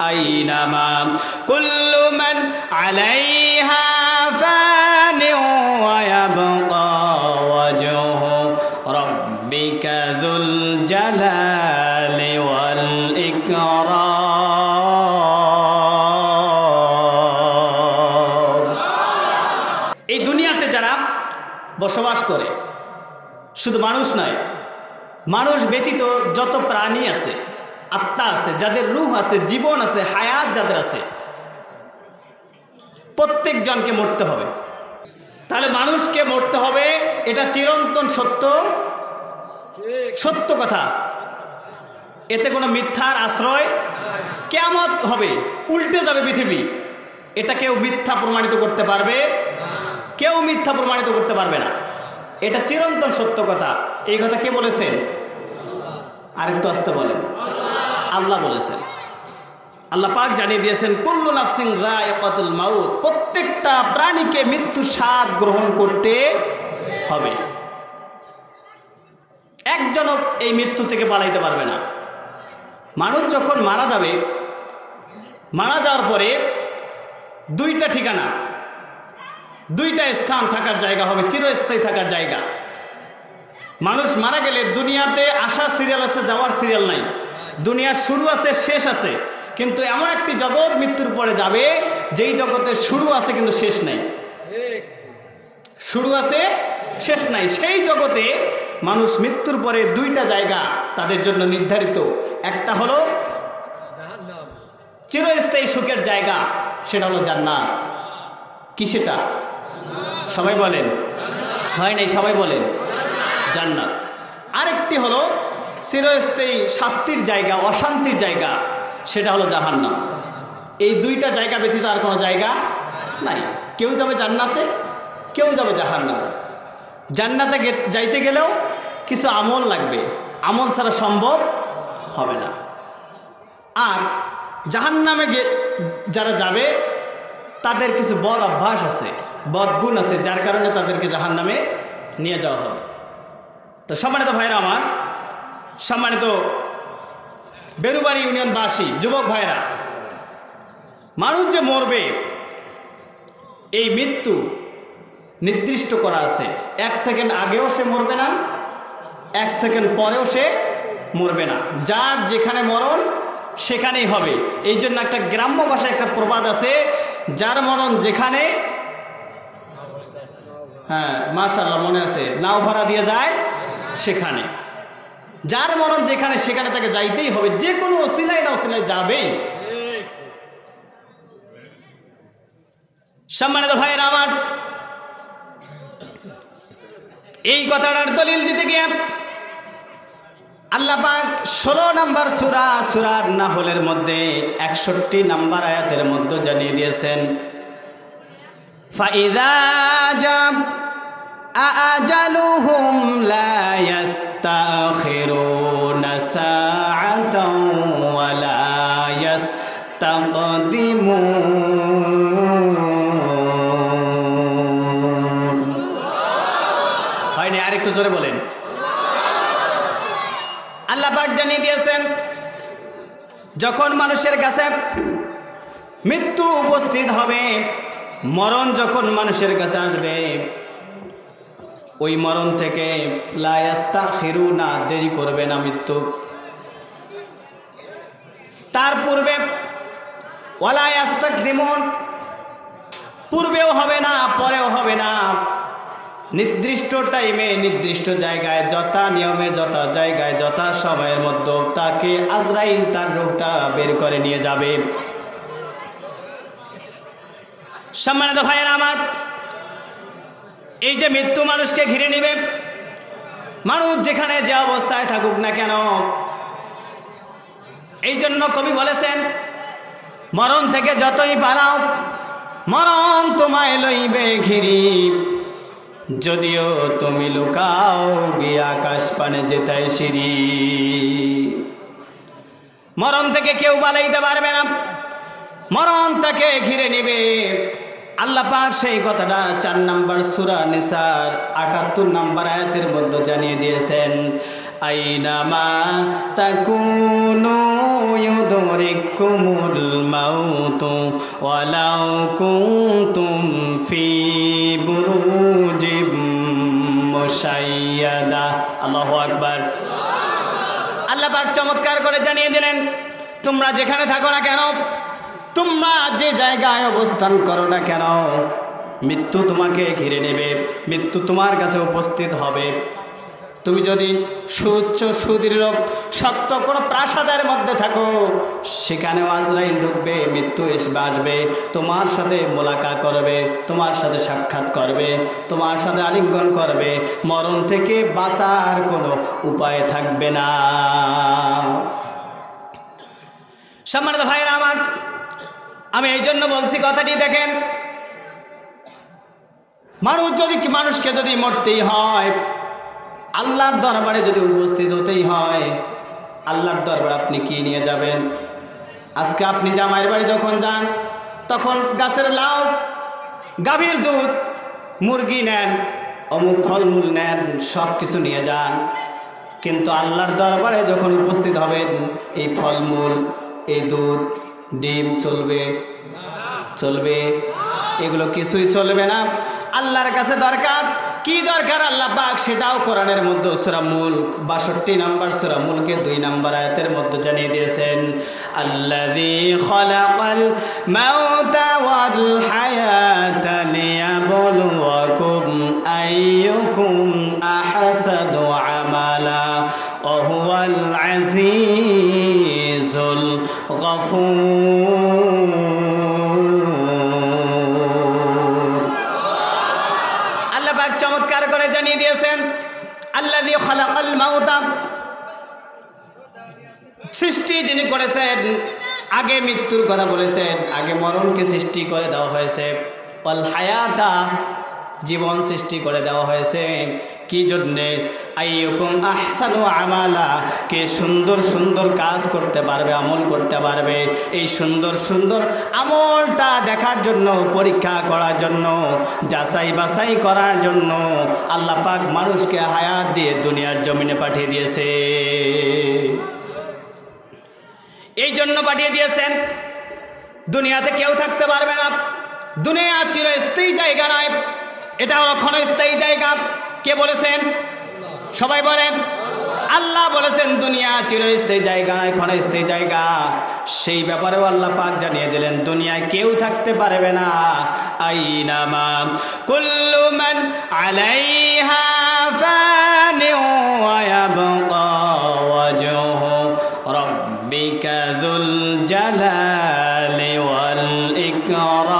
আইনামা কুল্লু মান আলাইহা ফানিউ ওয়া ইয়াবকা ওয়াজহু রাব্বিকা যুল জালালি ওয়াল ইকরাম। এই দুনিয়াতে যারা বসবাস করে, শুধু মানুষ নয়, মানুষ ব্যতীত যত প্রাণী আছে, আত্মা আছে, যাদের রূহ আছে, জীবন আছে, হায়াত যাদের আছে, প্রত্যেকজনকে মরতে হবে। তাহলে মানুষকে মরতে হবে, এটা চিরন্তন সত্য, সত্য কথা, এতে কোনো মিথ্যার আশ্রয়। কিয়ামত হবে, উল্টে যাবে পৃথিবী, এটা কেউ মিথ্যা প্রমাণিত করতে পারবে? কেউ মিথ্যা প্রমাণিত করতে পারবে না, এটা চিরন্তন সত্য কথা। এই কথা কে বলেছেন? আরেকটু আসতে বলেন। আল্লাহ বলেছেন। আল্লাহ পাক জানিয়ে দিয়েছেন কুল্লু নাফসিন যায়িকাতুল মাউত, প্রত্যেকটা প্রাণীকে মৃত্যু স্বাদ গ্রহণ করতে হবে। একজনও এই মৃত্যু থেকে পালাইতে পারবে না। মানুষ যখন মারা যাবে, মারা যাওয়ার পরে দুইটা ঠিকানা, দুইটা স্থান থাকার জায়গা হবে, চিরস্থায়ী থাকার জায়গা। মানুষ মারা গেলে দুনিয়াতে আসার সিরিয়াল আছে, যাওয়ার সিরিয়াল নাই। দুনিয়ার শুরু আছে, শেষ আছে, কিন্তু এমন একটি জগৎ মৃত্যুর পরে যাবে যেই জগতের শুরু আছে কিন্তু শেষ নাই। শুরু আছে, শেষ নাই। সেই জগতে মানুষ মৃত্যুর পরে দুইটা জায়গা তাদের জন্য নির্ধারিত। একটা হলো চিরস্থায়ী সুখের জায়গা, সেটা হলো জান্নাত। কি সেটা? সবাই বলেন। হয় নাই? সবাই বলেন জান্নাত। আরেকটি হলো চিরস্থায়ী শাস্তির জায়গা, অশান্তির জায়গা, সেটা হলো জাহান্নাম। এই দুইটা জায়গা ব্যতীত আর কোনো জায়গা নাই। কেউ যাবে জান্নাতে, কেউ যাবে জাহান্নামে। জান্নাতে যাইতে গেলেও কিছু আমল লাগবে, আমল ছাড়া সম্ভব হবে না। আর জাহান্নামে যারা যাবে তাদের কিছু বদ অভ্যাস আছে, বদগুণ আছে, যার কারণে তাদেরকে জাহান্নামে নিয়ে যাওয়া হবে। তো সম্মানিত ভাইরা আমার, সম্মানিত বেরুবাড়ি ইউনিয়নবাসী যুবক ভাইরা, মানুষ যে মরবে এই মৃত্যু নির্দিষ্ট করা আছে। 1 সেকেন্ড আগেও সে মরবে না, 1 সেকেন্ড পরেও সে মরবে না। যার যেখানে মরণ সেখানেই হবে। এই জন্য একটা গ্রাম্য ভাষায় একটা প্রবাদ আছে, যার মরণ যেখানে, হ্যাঁ মাশাআল্লাহ মনে আছে, নাও ভাড়া দিয়ে যায় সেখানে। যার মরণ যেখানে সেখানে তাকে যাইতেই হবে, যে কোনো ওসিলায় না ওসিলায় যাবেই। সম্মানিত ভাইয়েরা আমার, এই কথাটার দলিল দিতে গিয়ে আল্লাহ পাক 16 নম্বর সূরা, সূরা নাহলের মধ্যে 61 নম্বর আয়াতের মধ্যে জানিয়ে দিয়েছেন, ফাইযা জাব আজালুহুম লা ইস্তাখিরুনা সাআতাও ওয়া লা ইস্তাকদিমুন। হয়নি? আরেকটু জোরে বলেন। আল্লাহ পাক জানিয়ে দিয়েছেন, যখন মানুষের কাছে মৃত্যু উপস্থিত হবে, মরণ যখন মানুষের কাছে আসবে, ওই মরণ থেকে লা ইস্তাখিরুনা, দেরি করবে না মৃত্যু। তার পূর্বে ওয়ালা ইস্তাকদিমুন, পূর্বেও হবে না পরেও হবে না। নির্দিষ্ট টাইমে, নির্দিষ্ট জায়গায়, যথা নিয়মে, যথা জায়গায়, যথা সময়ের মধ্যে তাকে আজরাইল তার রূহটা বের করে নিয়ে যাবে। সম্মানিত ভাইয়েরা আমার, এই যে মৃত্যু মানুষকে ঘিরে নেবে, মানুষ যেখানে যে অবস্থায় থাকুক না কেন, এই জন্য কবি বলেছেন, মরণ থেকে যতই পালাও মরণ তোমায় লইবে ঘিরি, যদিও তুমি লুকাও গিয়ে আকাশ পানে যেতাই সিঁড়ি। মরণ থেকে কেউ পালাইতে পারবে না, মরণ তাকে ঘিরে নেবে। আল্লাহ পাক সেই কথাটা 4 নম্বর সূরা নিসার 78 নম্বর আয়াতের মধ্যে জানিয়ে দিয়েছেন, আইনামা তাকুনু ইউদরিকুমুল মাউতু ওয়ালাউ কুনতুম ফি বুরুজিম মুশাইয়াদা। আল্লাহু আকবার। আল্লাহ পাক চমৎকার করে জানিয়ে দিলেন, তোমরা যেখানে থাকো না কেন, তোমরা যে জায়গায় অবস্থান করো না কেন, মৃত্যু তোমাকে ঘিরে নেবে, মৃত্যু তোমার কাছে উপস্থিত হবে। তুমি যদি সুউচ্চ সুদৃঢ় শক্ত কোনো প্রাসাদের মধ্যে থাকো, সেখানেও আজরাইল ঢুকবে, মৃত্যু এসে আসবে, তোমার সাথে মোলাকাত করবে, তোমার সাথে সাক্ষাৎ করবে, তোমার সাথে আলিঙ্গন করবে, মরণ থেকে বাঁচার কোনো উপায় থাকবে না। সম্মানিত ভাইরা আমার, আমি এই জন্য বলছি কথাটি, দেখেন, মানুষকে যদি মরতেই হয়, আল্লাহর দরবারে যদি উপস্থিত হতেই হয়, আল্লাহর দরবারে আপনি কি নিয়ে যাবেন? আজকে আপনি জামাইয়ের বাড়ি যখন যান, তখন গাছের লাউ, গাভীর দুধ, মুরগি নেন, অমুক ফলমূল নেন, সব কিছু নিয়ে যান। কিন্তু আল্লাহর দরবারে যখন উপস্থিত হবেন, এই ফলমূল, এই দুধ, ডিম চলবে? এগুলো কিছুই চলবে না। আল্লাহর কাছে দরকার কি দরকার আল্লাহ পাক সেটাও কোরআনের মধ্যে সূরা মুলক 62 নম্বর সূরা মুলকের 2 নম্বর আয়াতের মধ্যে জানিয়ে দিয়েছেন, আল্লাযী খালাকাল মাউতা ওয়াল হায়াতা লিয়াবলুয়াকুম আইয়ুকুম আহসানু আমালা ওয়া হুয়াল আজিজুল গফুর। চমৎকার করে জানিয়ে দিয়েছেন, আল্লাযী খালাকাল মাউতা, সৃষ্টি যিনি করেছেন, আগে মৃত্যুর কথা বলেছেন, আগে মরণকে সৃষ্টি করে দেওয়া হয়েছে, ওয়াল হায়াতা, জীবন সৃষ্টি করে দেওয়া হয়েছে। কি জন্যে? আইয়ুকুম আহসানু আমালা, কে সুন্দর সুন্দর কাজ করতে পারবে, আমল করতে পারবে। এই সুন্দর সুন্দর আমলটা দেখার জন্য, পরীক্ষা করার জন্য, যাচাই বাছাই করার জন্য আল্লাহ পাক মানুষকে হায়াত দিয়ে দুনিয়ার জমিনে পাঠিয়ে দিয়েছে। এই জন্য পাঠিয়ে দিয়েছেন, দুনিয়াতে কেউ থাকতে পারবে না। দুনিয়া চিরস্থায়ী জায়গা নয়, এটা হলো ক্ষণস্থায়ী জায়গা। কে বলেছেন? সবাই বলেন। আল্লাহ বলেছেন দুনিয়া চিরস্থায়ী জায়গা নয়, ক্ষণস্থায়ী জায়গা। সেই ব্যাপারেও আল্লাহ পাক জানিয়ে দিলেন, দুনিয়ায় কেউ থাকতে পারবে না। আইনামা কুল্লু মান আলাইহা ফানি ওয়া ইয়াবকা ওয়াজহু রাব্বিকা যুল জালালি ওয়াল ইকরাম।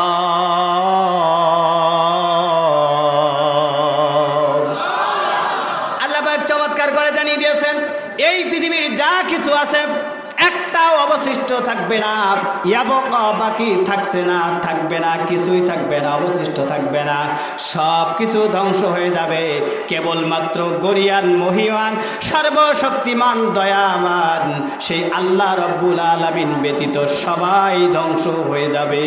চমৎকার করে জানিয়ে দিয়েছেন, এই পৃথিবীর যা কিছু আছে একটাও অবশিষ্ট থাকবে না। ইয়াবকা, বাকি থাকছে না, থাকবে না, কিছুই থাকবে না, অবশিষ্ট থাকবে না, সব কিছু ধ্বংস হয়ে যাবে। কেবলমাত্র গরিয়ান, মহিয়ান, সর্বশক্তিমান, দয়াবান সেই আল্লাহ রব্বুল আলামিন ব্যতীত সবাই ধ্বংস হয়ে যাবে।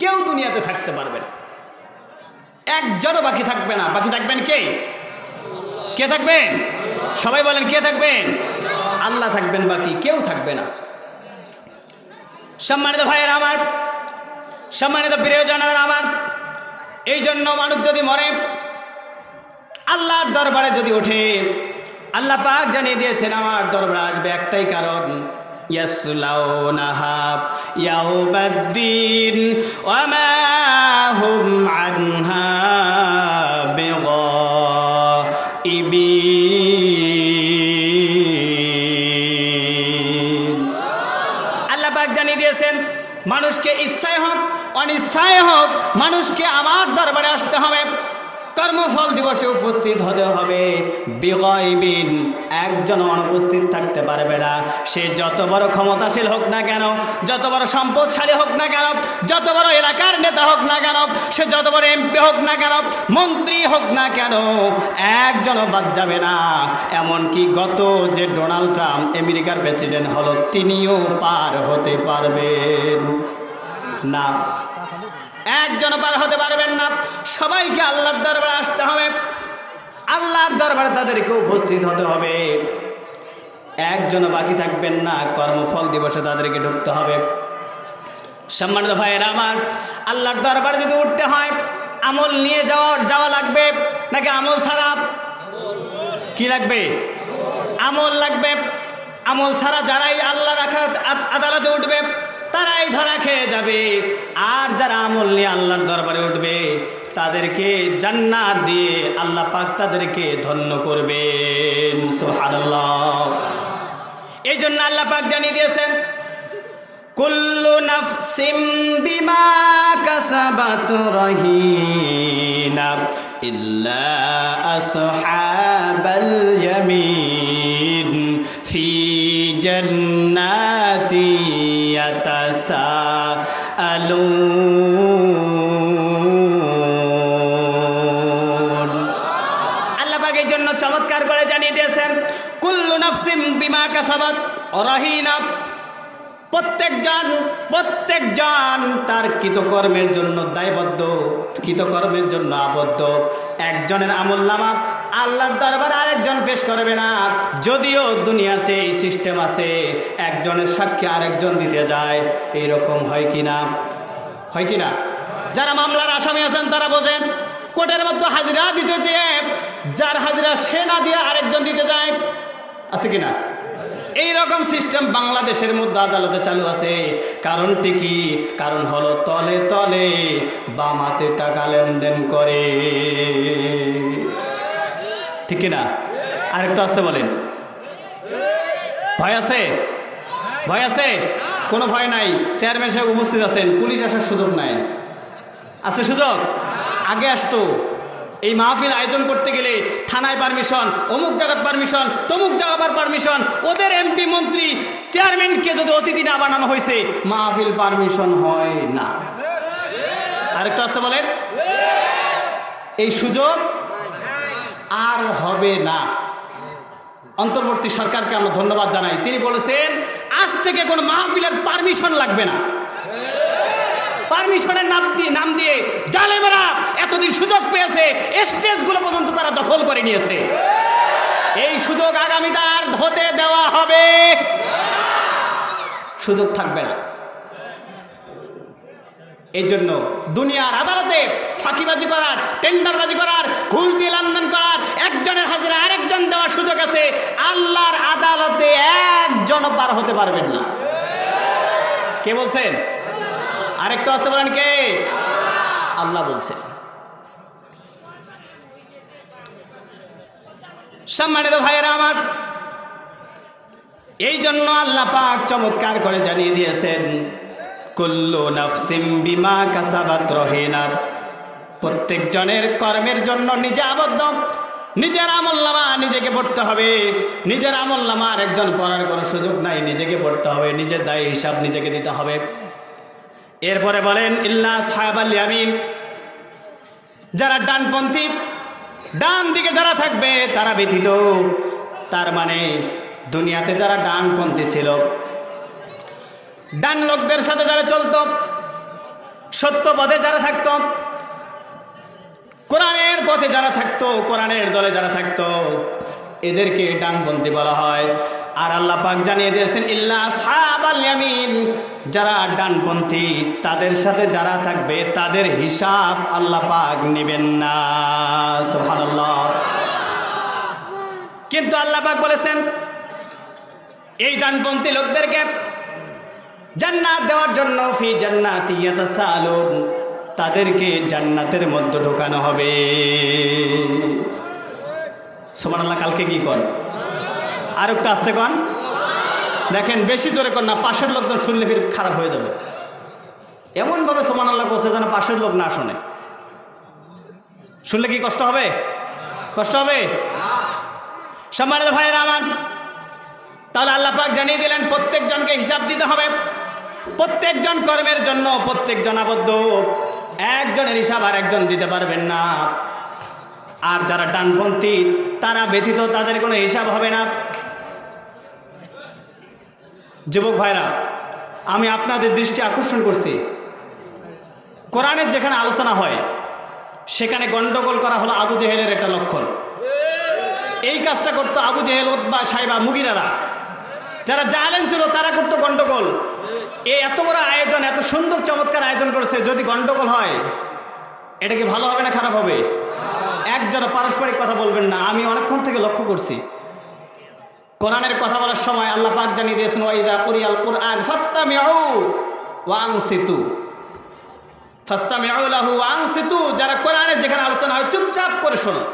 কেউ দুনিয়াতে থাকতে পারবে না, একজনও বাকি থাকবে না। বাকি থাকবেন কে? কে থাকবেন? সবাই বলেন, কে থাকবেন? আল্লাহ থাকবেন, বাকি কেউ থাকবে না। সম্মানিত ভাইয়েরা আমার, সম্মানিত প্রিয়জনেরা আমার, এই জন্য মানুষ যদি মরে, আল্লাহর দরবারে যদি ওঠে, আল্লাহ পাক জানিয়ে দিয়েছেন আমার দরবারে আসবে একটাই কারণ, ইয়াসলাউনাহা ইয়াউমাদ্দিন ওয়া মা হুম আনহা আল্লাহ পাক জানিয়ে দিয়েছেন, মানুষকে ইচ্ছায় হোক অনিচ্ছায় হোক মানুষকে আমার দরবারে আসতে হবে, কর্মফল দিবসে উপস্থিত হতে হবে। বিগাইবিন, একজন অনুপস্থিত থাকতে পারবে না। সে যত বড় ক্ষমতাশীল হোক না কেন, যত বড় সম্পদশালী হোক না কেন, যত বড় এলাকার নেতা হোক না কেন, সে যত বড় এমপি হোক না কেন, মন্ত্রী হোক না কেন, একজনও বাদ যাবে না। এমনকি গত যে ডোনাল্ড ট্রাম্প আমেরিকার প্রেসিডেন্ট হলো, তিনিও পার হতে পারবেন না। একজনও পার হতে পারবেন না। সবাইকে আল্লাহর দরবারে আসতে হবে, আল্লাহর দরবারে তাদেরকে উপস্থিত হতে হবে। একজনও বাকি থাকবেন না, কর্মফল দিবসে তাদেরকে ঢুকতে হবে। সম্মানিত ভাইয়েরা আমার, আল্লাহর দরবারে যদি উঠতে হয় আমল নিয়ে যাওয়া লাগবে নাকি আমল ছাড়া? কি লাগবে? আমল লাগবে। আমল ছাড়া যারাই আল্লাহর আদালতে উঠবে তারাই ধরা খেয়ে যাবে। আর যারা আমল নিয়ে আল্লাহর দরবারে উঠবে তাদেরকে জান্নাত দিয়ে আল্লাহ পাক তাদেরকে ধন্য করবেন। সুবহানাল্লাহ। এই জন্য আল্লাহ পাক জানিয়ে দিয়েছেন, কুল্লু নাফসিম বিমা কাসাবাত রহিনা ইল্লা আসহাবাল ইয়ামিন ফি জান্নাতি ইয়াতাসাআলুন। আল্লাহ পাক এই জন্য চমৎকার করে জানিয়ে দিয়েছেন, কুল্লু নাফসিম বিমা কাসাবাত রহিনা। প্রত্যেকজন তার কৃতকর্মের জন্য দায়বদ্ধ, কৃতকর্মের জন্য আবদ্ধ। একজনের আমলনামা আল্লাহর দরবারে আরেকজন পেশ করবে না। যদিও দুনিয়াতে এই সিস্টেম আছে, একজনের সাক্ষী আরেকজন দিতে যায়। এইরকম হয় কি না? হয় কি না? যারা মামলার আসামি আছেন তারা বোঝেন, কোর্টের মধ্যে হাজিরা দিতে যেয়ে যার হাজিরা সে না দিয়ে আরেকজন দিতে যায়, আছে কি না? এই রকম সিস্টেম বাংলাদেশের মধ্যে আদালতে চালু আছে। কারণটি কি? কারণ হলো তলে তলে বাম হাতে টাকা লেনদেন করে। ঠিক কিনা? আরেকটু আসতে বলেন। ভয় আছে? ভয় আছে? কোনো ভয় নাই। চেয়ারম্যান সাহেব উপস্থিত আছেন, পুলিশ আসার সুযোগ নাই। আছে সুযোগ? আগে আসতো। এই মাহফিল আয়োজন করতে গেলে থানায় পারমিশন, অমুক জায়গার পারমিশন, তমুক জায়গার পারমিশন। ওদের এমপি মন্ত্রী চেয়ারম্যানকে যদি অতিথি না বানানো হয়েছে, মাহফিল পারমিশন হয় না। আরেকটু আসতে বলেন। এই সুযোগ আর হবে না। অন্তর্বর্তী সরকারকে আমরা ধন্যবাদ জানাই। তিনি বলেছেন আজ থেকে কোনো মাহফিলের পারমিশন লাগবে না। পারমিশনের নাম দিয়ে জালেমেরা এতদিন সুযোগ পেয়েছে, স্টেজগুলো পর্যন্ত তারা দখল করে নিয়েছে। এই সুযোগ আগামীতে আর হতে দেওয়া হবে, সুযোগ থাকবে না। এই জন্য দুনিয়ার আদালতে ফাঁকিবাজি করার, টেন্ডারবাজি করার, ঘুষ দিয়ে লেনদেন করার, একজনের হাজিরা আরেকজন দেওয়ার সুযোগ আছে। আল্লাহর আদালতে একজনও পার হতে পারবেন না। কে বলছেন? আরেকটু আসতে বলেন কে? আল্লাহ বলছেন। সম্মানিত ভাইয়েরা আমার, এই জন্য আল্লাহ পাক চমৎকার করে জানিয়ে দিয়েছেন, কুল্লু নাফসিম বিমা কাসাবাত রহিনা। প্রত্যেকজনের কর্মের জন্য নিজে আবদ্ধ। নিজের আমলনামা নিজেকে পড়তে হবে। নিজের আমলনামা আরেকজন পড়ার কোনো সুযোগ নাই, নিজেকে পড়তে হবে। নিজের দায় হিসাব নিজেকে দিতে হবে। এরপরে বলেন ইল্লা আসহাবাল ইয়ামিন, যারা ডানপন্থী, ডান দিকে যারা থাকবে তারা ব্যতীত। তার মানে দুনিয়াতে যারা ডানপন্থী ছিল, ডান লোকদের সাথে যারা চলত, সত্য পথে যারা থাকত, কোরআনের পথে যারা থাকতো, কোরআনের দলে যারা থাকতো, এদেরকে ডানপন্থী বলা হয়। আর আল্লাহ পাক জানিয়ে দিয়েছেন ইল্লা আসহাবাল ইয়ামিন, যারা ডানপন্থী তাদের সাথে যারা থাকবে তাদের হিসাব আল্লাহ পাক নেবেন না। সুবহানাল্লাহ। কিন্তু আল্লাহ পাক বলেছেন এই ডানপন্থী লোকদেরকে জান্নাত দেওয়ার জন্য ফি জান্নাতি ইয়াতাসালুন, তাদেরকে জান্নাতের মধ্যে ঢোকানো হবে। সুবহানাল্লাহ। কালকে কি কর? আর একটু আসতে কন। দেখেন বেশি জোরে কর না, পাশের লোকজন শুনলে ফির খারাপ হয়ে যাবে। এমনভাবে সুবহানাল্লাহ করছে যেন পাশের লোক না শোনে। শুনলে কি কষ্ট হবে? কষ্ট হবে। সম্মানিত ভাইয়েরা আমার, তাহলে আল্লাহ পাক জানিয়ে দিলেন প্রত্যেকজনকে হিসাব দিতে হবে। প্রত্যেকজন কর্মের জন্য প্রত্যেকজন আবদ্ধ। একজনের হিসাব আর একজন দিতে পারবেন না। আর যারা ডানপন্থী তারা ব্যতীত তাদের কোনো হিসাব হবে না। যুবক ভাইরা, আমি আপনাদের দৃষ্টি আকর্ষণ করছি, কোরআনের যেখানে আলোচনা হয় সেখানে গন্ডগোল করা হলো আবু জেহেলের একটা লক্ষণ। এই কাজটা করতো আবু জেহেল, উতবা, সাইবা, মুগিরারা, যারা জালেম ছিল তারা করতো গন্ডগোল। এই এত বড় আয়োজন, এত সুন্দর চমৎকার আয়োজন করেছে, যদি গন্ডগোল হয় এটা কি ভালো হবে না খারাপ হবে? একজনও পারস্পরিক কথা বলবেন না। আমি অনেকক্ষণ থেকে লক্ষ্য করছি কোরআনের কথা বলার সময় আল্লাহ পাক জানিয়ে দিয়েছেন, ওয়াইদা কুরিয়াল কুরআন ফাসতামিউ ওয়া আনসিতু, ফাসতামিউ লাহু ওয়া আনসিতু। যারা কোরআনের যেখানে আলোচনা হয় চুপচাপ করে শোনো।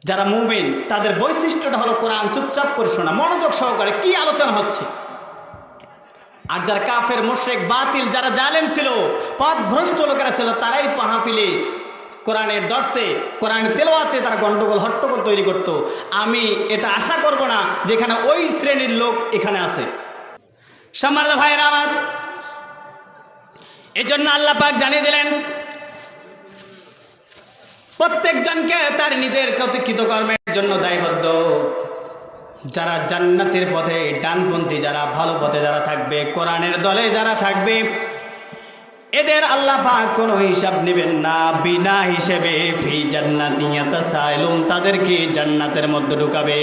যারা মুমিন তাদের বৈশিষ্ট্যটা হলো কোরআন চুপচাপ করে শোনা, মনোযোগ সহকারে কি আলোচনা হচ্ছে। আর যারা কাফের, মুশরিক, বাতিল, যারা জালেম ছিল, পথভ্রষ্ট লোকেরা ছিল, তারাই মাহফিলে কোরআনের দর্শে, কোরআনের তেলাওয়াতে তারা গন্ডগোল, হট্টগোল তৈরি করত। আমি এটা আশা করব না যেখানে ওই শ্রেণীর লোক এখানে আছে। সম্মানিত ভাইয়েরা আমার, এই জন্য আল্লাহ পাক জানিয়ে দিলেন প্রত্যেকজনকে তার নিজের কৃত কর্মের জন্য দায়বদ্ধ। যারা জান্নাতের পথে ডানপন্থী, যারা ভালো পথে যারা থাকবে, কোরআনের দলে যারা থাকবে, এদের আল্লাহ পাক কোনো হিসাব নেবেন না, বিনা হিসেবে ফি জান্নাতি ইয়াতাসাইলুন, তাদেরকে জান্নাতের মধ্যে ঢুকাবে।